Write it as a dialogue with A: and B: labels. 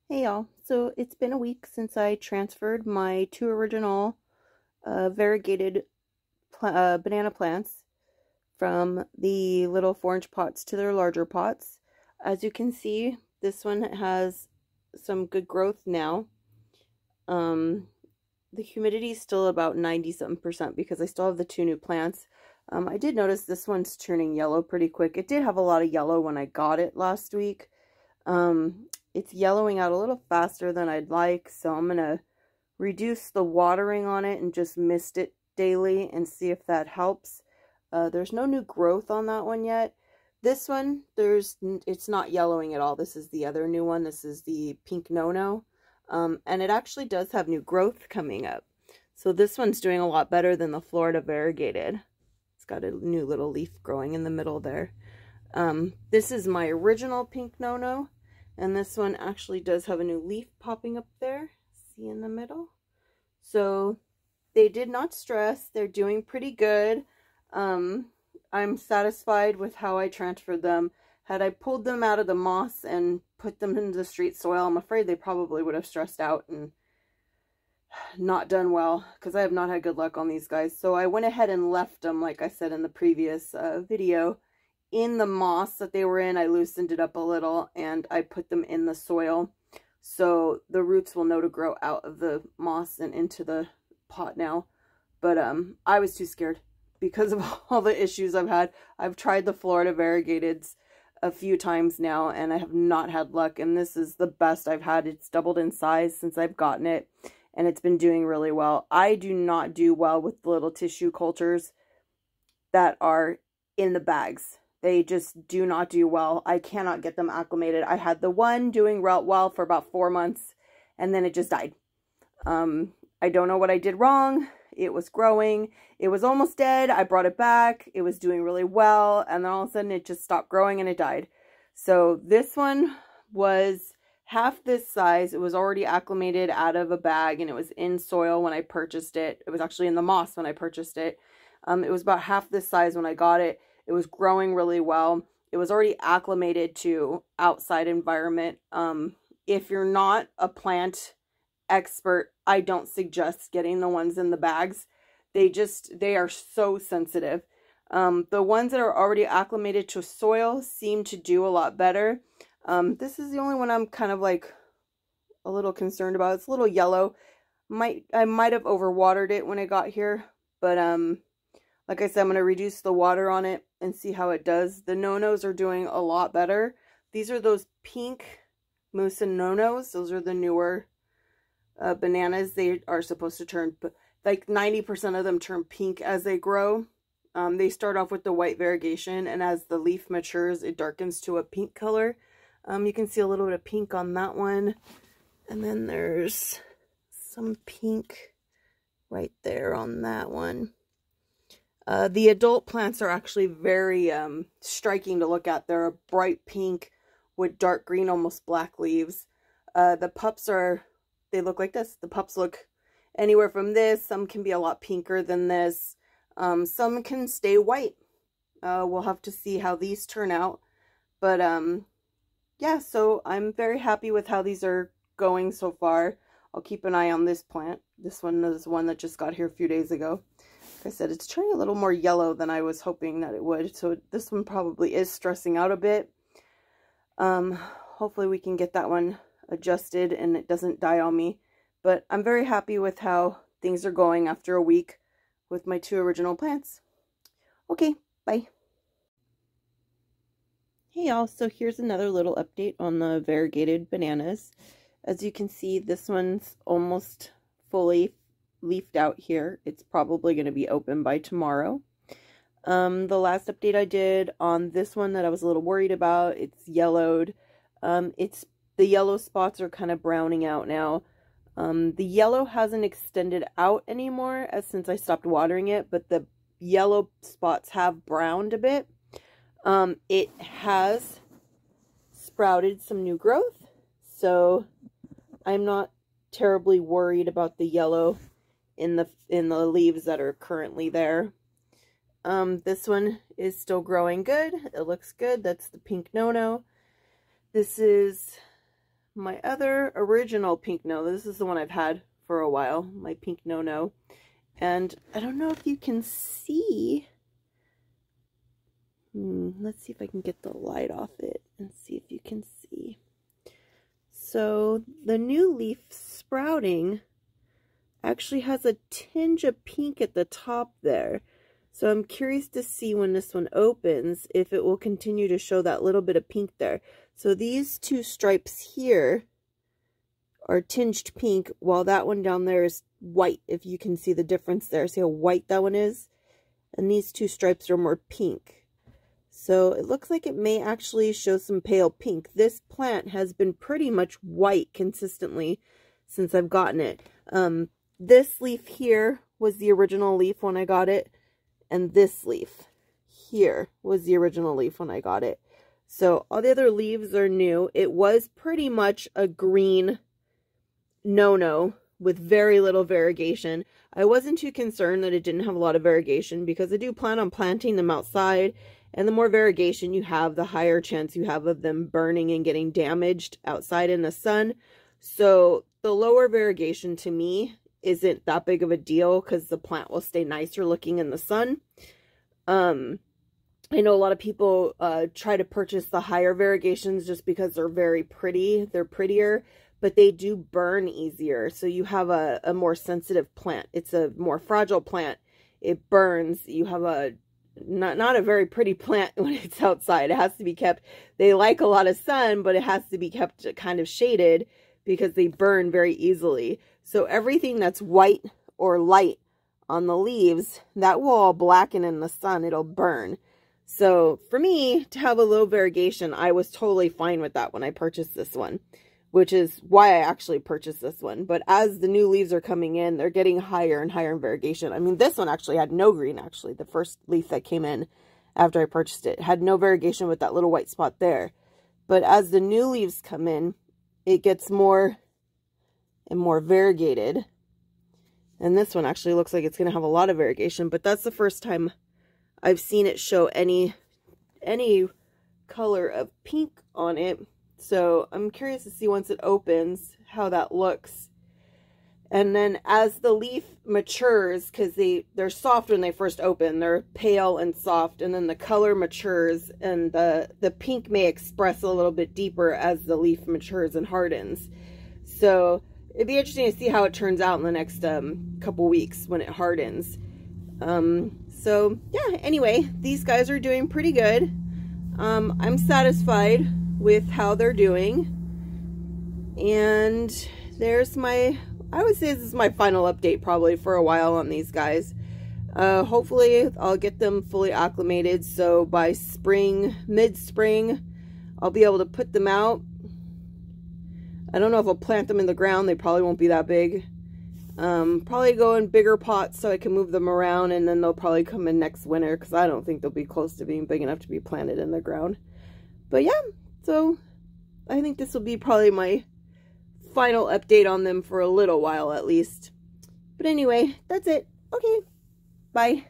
A: Hey y'all, so it's been a week since I transferred my two original variegated banana plants from the little 4-inch pots to their larger pots. As you can see, this one has some good growth now. The humidity is still about 90-something% because I still have the two new plants. I did notice this one's turning yellow pretty quick. It did have a lot of yellow when I got it last week. It's yellowing out a little faster than I'd like, so I'm going to reduce the watering on it and just mist it daily and see if that helps. There's no new growth on that one yet. This one, it's not yellowing at all. This is the other new one. This is the pink nono. And it actually does have new growth coming up. So this one's doing a lot better than the Florida variegated. It's got a new little leaf growing in the middle there. This is my original pink nono. And this one actually does have a new leaf popping up there. See in the middle? So they did not stress. They're doing pretty good. I'm satisfied with how I transferred them. Had I pulled them out of the moss and put them into the street soil, I'm afraid they probably would have stressed out and not done well, because I have not had good luck on these guys. So I went ahead and left them, like I said in the previous video, in the moss that they were in. I loosened it up a little and I put them in the soil, so the roots will know to grow out of the moss and into the pot now. But I was too scared because of all the issues I've had. I've tried the Florida variegateds a few times now and I have not had luck, and this is the best I've had. It's doubled in size since I've gotten it and it's been doing really well. I do not do well with the little tissue cultures that are in the bags. They just do not do well. I cannot get them acclimated. I had the one doing well for about 4 months and then it just died. I don't know what I did wrong. It was growing. It was almost dead. I brought it back. It was doing really well. And then all of a sudden it just stopped growing and it died. So this one was half this size. It was already acclimated out of a bag and it was in soil when I purchased it. It was actually in the moss when I purchased it. It was about half this size when I got it. It was growing really well. It was already acclimated to outside environment. If you're not a plant expert, I don't suggest getting the ones in the bags. They are so sensitive. The ones that are already acclimated to soil seem to do a lot better. This is the only one I'm kind of like a little concerned about. It's a little yellow. I might have overwatered it when I got here, but like I said, I'm going to reduce the water on it and see how it does. The nonos are doing a lot better. These are those pink Musa nonos. Those are the newer bananas. They are supposed to turn, like 90% of them turn pink as they grow. They start off with the white variegation, and as the leaf matures, it darkens to a pink color. You can see a little bit of pink on that one. And then there's some pink right there on that one. The adult plants are actually very striking to look at. They're a bright pink with dark green, almost black leaves. The pups they look like this. The pups look anywhere from this. Some can be a lot pinker than this. Some can stay white. We'll have to see how these turn out. But yeah, so I'm very happy with how these are going so far. I'll keep an eye on this plant. This one is one that just got here a few days ago. Like I said, it's turning a little more yellow than I was hoping that it would. So this one probably is stressing out a bit. Hopefully we can get that one adjusted and it doesn't die on me. But I'm very happy with how things are going after a week with my two original plants. Okay, bye. Hey y'all, so here's another little update on the variegated bananas. As you can see, this one's almost fully leafed out here. It's probably going to be open by tomorrow. The last update I did on this one that I was a little worried about, it's yellowed. The yellow spots are kind of browning out now. The yellow hasn't extended out anymore since I stopped watering it, but the yellow spots have browned a bit. It has sprouted some new growth, so I'm not terribly worried about the yellow in the leaves that are currently there. This one is still growing good. It looks good. That's the pink nono. This is my other original pink nono. This is the one I've had for a while, my pink nono. And I don't know if you can see. Let's see if I can get the light off it and see if you can see. So the new leaf sprouting actually has a tinge of pink at the top there. So I'm curious to see when this one opens if it will continue to show that little bit of pink there. So these two stripes here are tinged pink, while that one down there is white, if you can see the difference there. See how white that one is? And these two stripes are more pink. So it looks like it may actually show some pale pink. This plant has been pretty much white consistently since I've gotten it. This leaf here was the original leaf when I got it, and this leaf here was the original leaf when I got it. So all the other leaves are new. It was pretty much a green no-no with very little variegation. I wasn't too concerned that it didn't have a lot of variegation because I do plan on planting them outside, and the more variegation you have, the higher chance you have of them burning and getting damaged outside in the sun. So the lower variegation to me isn't that big of a deal because the plant will stay nicer looking in the sun. I know a lot of people try to purchase the higher variegations just because they're very pretty. They're prettier, but they do burn easier. So you have a more sensitive plant. It's a more fragile plant. It burns. You have a not a very pretty plant when it's outside. It has to be kept. They like a lot of sun, but it has to be kept kind of shaded because they burn very easily. So everything that's white or light on the leaves, that will all blacken in the sun. It'll burn. So for me to have a low variegation, I was totally fine with that when I purchased this one, which is why I actually purchased this one. But as the new leaves are coming in, they're getting higher and higher in variegation. I mean, this one actually had no green, actually. The first leaf that came in after I purchased it had no variegation with that little white spot there. But as the new leaves come in, it gets more and more variegated. And this one actually looks like it's going to have a lot of variegation, but that's the first time I've seen it show any color of pink on it. So I'm curious to see once it opens how that looks. And then as the leaf matures, because they're soft when they first open, they're pale and soft, and then the color matures and the pink may express a little bit deeper as the leaf matures and hardens. So it'd be interesting to see how it turns out in the next couple weeks when it hardens. So yeah, anyway, these guys are doing pretty good. I'm satisfied with how they're doing. And there's I would say this is my final update probably for a while on these guys. Hopefully I'll get them fully acclimated. So by spring, mid-spring, I'll be able to put them out. I don't know if I'll plant them in the ground. They probably won't be that big. Probably go in bigger pots so I can move them around, and then they'll probably come in next winter because I don't think they'll be close to being big enough to be planted in the ground. But yeah, so I think this will be probably my final update on them for a little while at least. But anyway, that's it. Okay, bye.